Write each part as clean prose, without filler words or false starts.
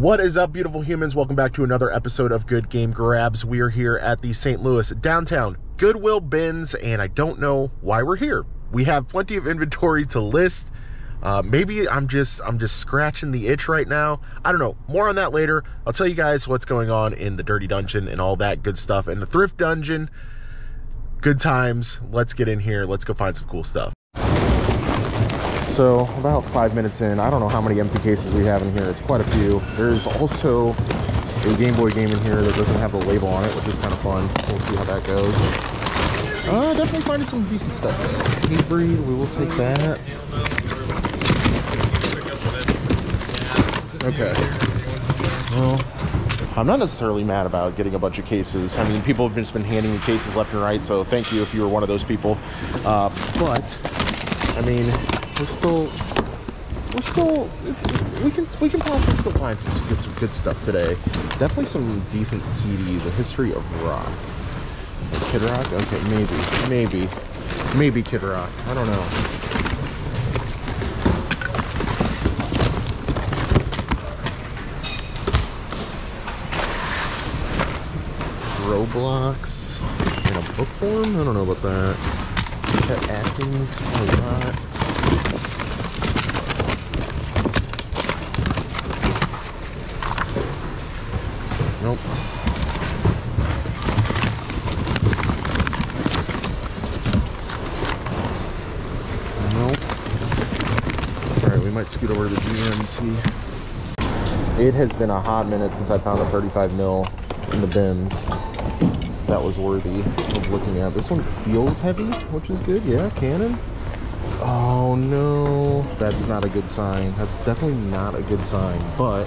What is up, beautiful humans? Welcome back to another episode of Good Game Grabs. We are here at the St. Louis downtown Goodwill bins, and I don't know why we're here. We have plenty of inventory to list. Maybe I'm just scratching the itch right now. I don't know. More on that later. I'll tell you guys what's going on in the Dirty Dungeon and all that good stuff. In the Thrift Dungeon, good times. Let's get in here. Let's go find some cool stuff. So about 5 minutes in, I don't know how many empty cases we have in here. It's quite a few. There's also a Game Boy game in here that doesn't have the label on it, which is kind of fun. We'll see how that goes. Definitely finding some decent stuff. Hatebreed, we will take that. Okay. Well, I'm not necessarily mad about getting a bunch of cases. I mean, people have just been handing me cases left and right, so thank you if you were one of those people. But I mean, we can possibly still find some good stuff today. Definitely some decent CDs. A History of Rock. Kid Rock? Okay, maybe Kid Rock. I don't know. Roblox in a book form? I don't know about that. Chet Atkins, a lot. Nope. Alright, we might scoot over to the GMC. It has been a hot minute since I found a 35 mil in the bins that was worthy of looking at. This one feels heavy, which is good. Yeah, Canon. Oh no, that's not a good sign. That's definitely not a good sign. But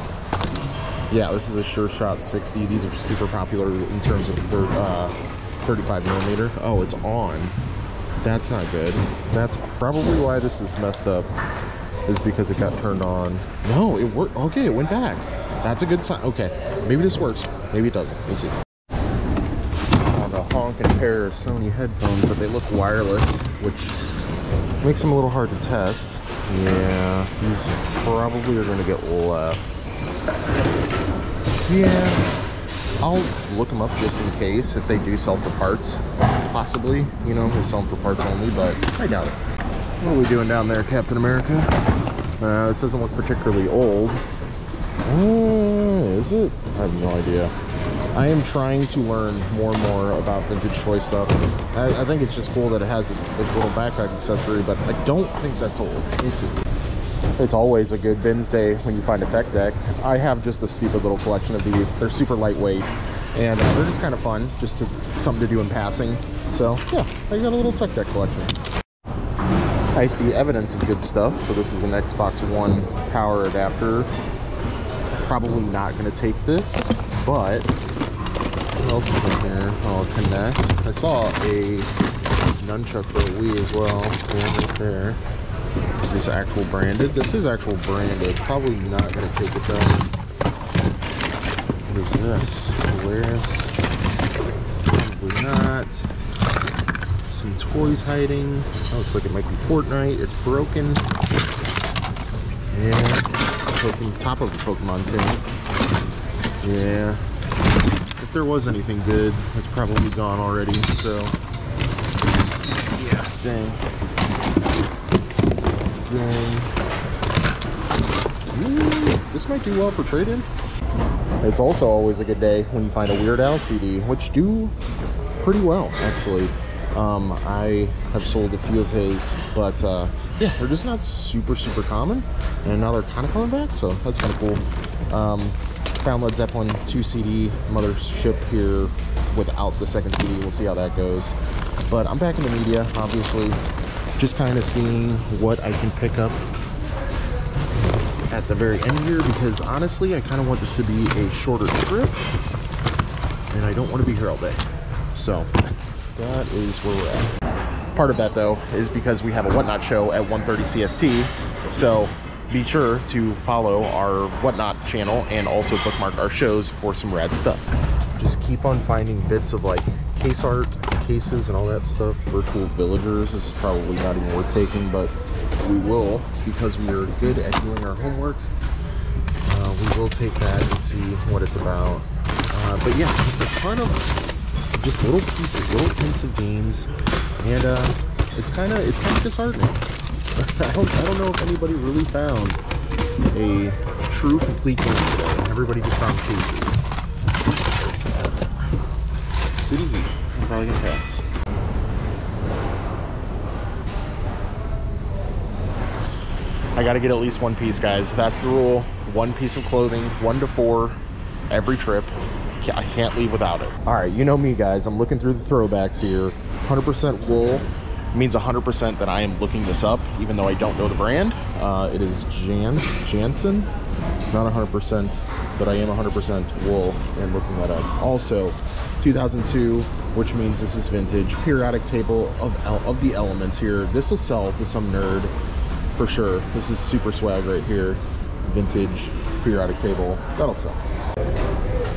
yeah, this is a Sure Shot 60. These are super popular in terms of 35 millimeter. Oh, it's on. That's not good. That's probably why this is messed up, is because it got turned on. No, it worked. Okay, it went back. That's a good sign. Okay, maybe this works. Maybe it doesn't. We'll see. A honking pair of Sony headphones, but they look wireless, which makes them a little hard to test. Yeah, these probably are going to get left. Yeah, I'll look them up just in case if they do sell for parts. Possibly, you know, they sell them for parts only, but I doubt it. What are we doing down there, Captain America? This doesn't look particularly old. Is it? I have no idea. I am trying to learn more and more about vintage toy stuff. I think it's just cool that it has its little backpack accessory, but I don't think that's old. Let me see. It's always a good bins day when you find a tech deck. I have just a stupid little collection of these. They're super lightweight, and they're just kind of fun, just something to do in passing. So yeah, I got a little tech deck collection. I see evidence of good stuff. So this is an Xbox One power adapter. Probably not going to take this, but what else is in here? Oh, Connect. I saw a nunchuck for a Wii as well. Yeah, right there. Is this actual branded? This is actual branded. Probably not going to take it though. What is this? Polaris. Probably not. Some toys hiding. That looks like it might be Fortnite. It's broken. Yeah. Top of the Pokemon tin. Yeah. If there was anything good, it's probably gone already. So yeah. Dang. Ooh, this might do well for trade-in. It's also always a good day when you find a Weird Al CD, which do pretty well, actually. I have sold a few of his, but yeah, they're just not super common, and now they're kind of coming back, so that's kind of cool. Found Led Zeppelin 2 CD mothership here without the second CD. We'll see how that goes. But I'm back in the media, obviously, just kind of seeing what I can pick up at the very end here, because honestly I kind of want this to be a shorter trip and I don't want to be here all day. So that is where we're at. Part of that though is because we have a Whatnot show at 1:30 CST, so be sure to follow our Whatnot channel and also bookmark our shows for some rad stuff. Just keep on finding bits of like case art, cases and all that stuff. Virtual villagers is probably not even worth taking, but we will, because we are good at doing our homework. We we'll take that and see what it's about. But yeah, just a ton of just little pieces, little hints of games, and it's kind of disheartening. I don't know if anybody really found a true complete game today. Everybody just found cases. City Heat, I'm probably gonna pass. I gotta get at least one piece, guys. That's the rule. One piece of clothing, 1 to 4 every trip. I can't leave without it. All right, you know me, guys. I'm looking through the throwbacks here. 100% wool means 100% that I am looking this up, even though I don't know the brand. It is Jansen. Not 100%, but I am 100% wool and looking that up. Also, 2002, which means this is vintage. Periodic table of the elements here. This will sell to some nerd for sure. This is super swag right here. Vintage periodic table. That'll sell.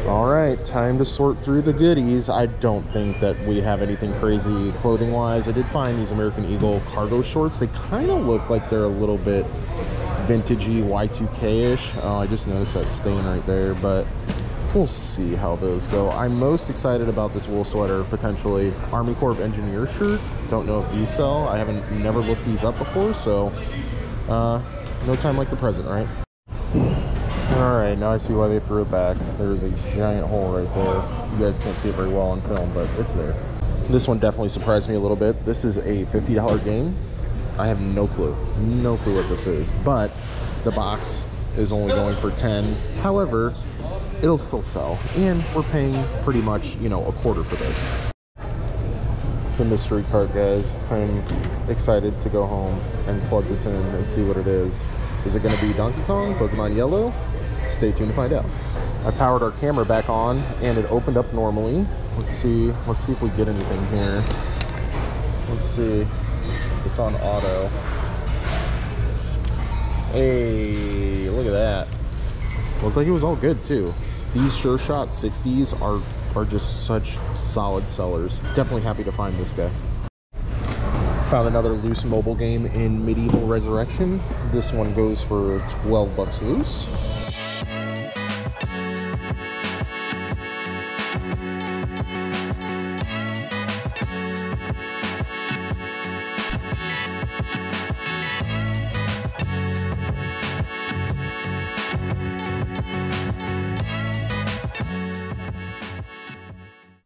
All right, time to sort through the goodies. I don't think that we have anything crazy clothing wise. I did find these American Eagle cargo shorts. They kind of look like they're a little bit vintagey, Y2K-ish. Oh, I just noticed that stain right there, but we'll see how those go. I'm most excited about this wool sweater, potentially. Army Corps of Engineers shirt. Don't know if these sell. I never looked these up before, so no time like the present, right? All right, now I see why they threw it back. There's a giant hole right there. You guys can't see it very well on film, but it's there. This one definitely surprised me a little bit. This is a $50 game. I have no clue what this is, but the box is only going for 10. However, it'll still sell, and we're paying pretty much, you know, a quarter for this. The mystery cart, guys. I'm excited to go home and plug this in and see what it is. Is it going to be Donkey Kong, Pokemon Yellow? Stay tuned to find out. I powered our camera back on and it opened up normally. Let's see if we get anything here. Let's see. It's on auto. Hey, look at that. Looked like it was all good too. These Sure Shot 60s are just such solid sellers. Definitely happy to find this guy. Found another loose mobile game in Medieval Resurrection. This one goes for 12 bucks loose.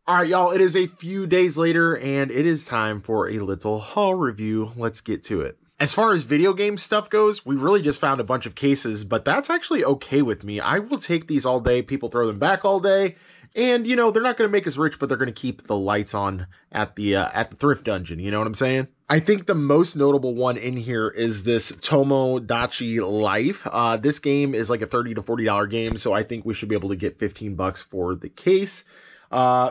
All right, y'all, it is a few days later and it is time for a little haul review. Let's get to it. As far as video game stuff goes, we really just found a bunch of cases, but that's actually okay with me. I will take these all day. People throw them back all day. And, you know, they're not going to make us rich, but they're going to keep the lights on at the thrift dungeon. You know what I'm saying? I think the most notable one in here is this Tomodachi Life. This game is like a $30 to $40 game, so I think we should be able to get 15 bucks for the case.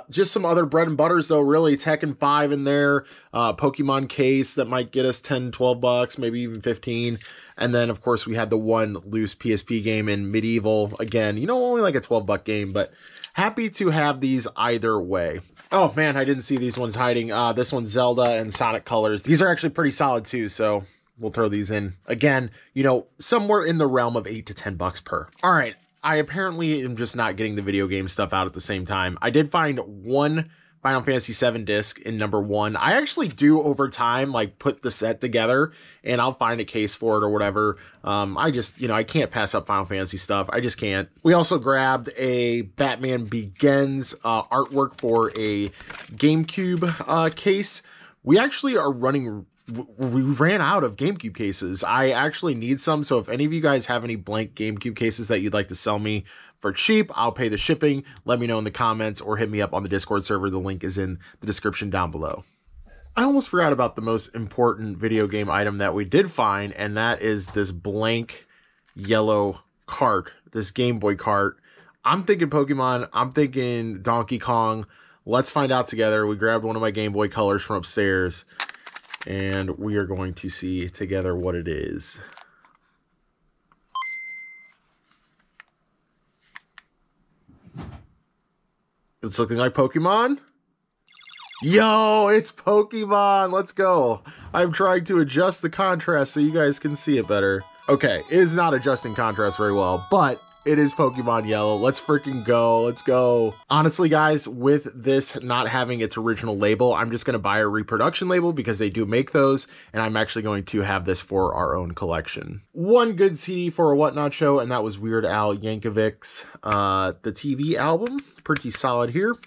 Just some other bread and butters though, really. Tekken 5 in there, Pokemon case that might get us 10, 12 bucks, maybe even 15. And then of course we had the one loose PSP game in Medieval. Again, you know, only like a 12 buck game, but happy to have these either way. Oh man, I didn't see these ones hiding. This one's Zelda and Sonic Colors. These are actually pretty solid too, so we'll throw these in. Again, you know, somewhere in the realm of 8 to 10 bucks per. All right. I apparently am just not getting the video game stuff out at the same time. I did find one Final Fantasy VII disc in #1. I actually do over time, like put the set together and I'll find a case for it or whatever. I just, you know, I can't pass up Final Fantasy stuff. I just can't. We also grabbed a Batman Begins artwork for a GameCube case. We actually are running... We ran out of GameCube cases. I actually need some, so if any of you guys have any blank GameCube cases that you'd like to sell me for cheap, I'll pay the shipping. Let me know in the comments or hit me up on the Discord server. The link is in the description down below. I almost forgot about the most important video game item that we did find, and that is this blank yellow cart, this Game Boy cart. I'm thinking Pokemon. I'm thinking Donkey Kong. Let's find out together. We grabbed one of my Game Boy Colors from upstairs, and we are going to see together what it is. It's looking like Pokemon. Yo, it's Pokemon. Let's go. I'm trying to adjust the contrast so you guys can see it better. Okay, it is not adjusting contrast very well, but It is Pokemon Yellow. Let's freaking go. Let's go. Honestly, guys, with this not having its original label, I'm just going to buy a reproduction label because they do make those, and I'm actually going to have this for our own collection. One good CD for a Whatnot show, and that was Weird Al Yankovic's the TV album. Pretty solid here.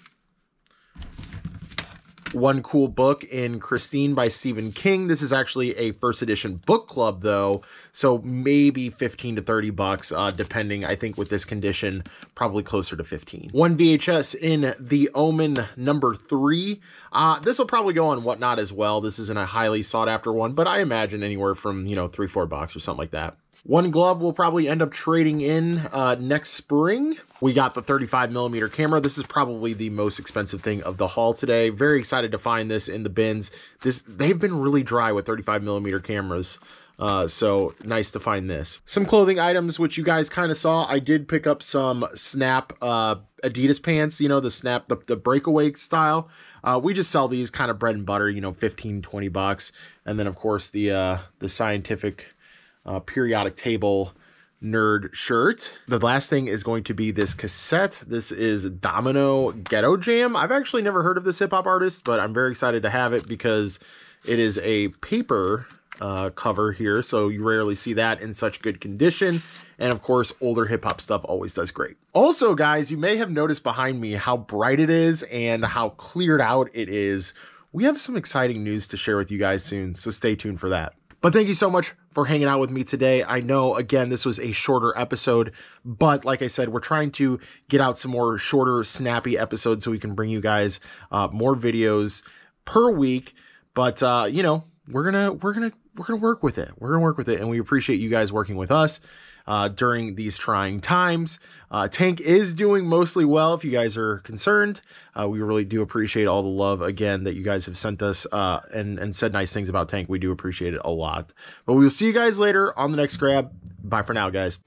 One cool book in Christine by Stephen King. This is actually a first edition book club though, so maybe 15 to 30 bucks, depending. I think with this condition, probably closer to 15. One VHS in The Omen #3. This will probably go on Whatnot as well. This isn't a highly sought after one, but I imagine anywhere from, you know, $3-4 or something like that. One glove we'll probably end up trading in next spring. We got the 35mm camera. This is probably the most expensive thing of the haul today. Very excited to find this in the bins. They've been really dry with 35mm cameras. So nice to find this. Some clothing items, which you guys kind of saw. I did pick up some Snap Adidas pants, you know, the Snap, the breakaway style. We just sell these kind of bread and butter, you know, 15-20 bucks. And then of course the scientific periodic table nerd shirt. The last thing is going to be this cassette. This is Domino Ghetto Jam. I've actually never heard of this hip-hop artist, but I'm very excited to have it because it is a paper cover here, so you rarely see that in such good condition. And of course, older hip-hop stuff always does great. Also, guys, you may have noticed behind me how bright it is and how cleared out it is. We have some exciting news to share with you guys soon, so stay tuned for that. But thank you so much for hanging out with me today. I know, again, this was a shorter episode, but like I said, we're trying to get out some more shorter, snappy episodes so we can bring you guys more videos per week. But you know, we're gonna work with it. We're gonna work with it, and we appreciate you guys working with us during these trying times. Tank is doing mostly well, if you guys are concerned. We really do appreciate all the love, again, that you guys have sent us and said nice things about Tank. We do appreciate it a lot. But we will see you guys later on the next grab. Bye for now, guys.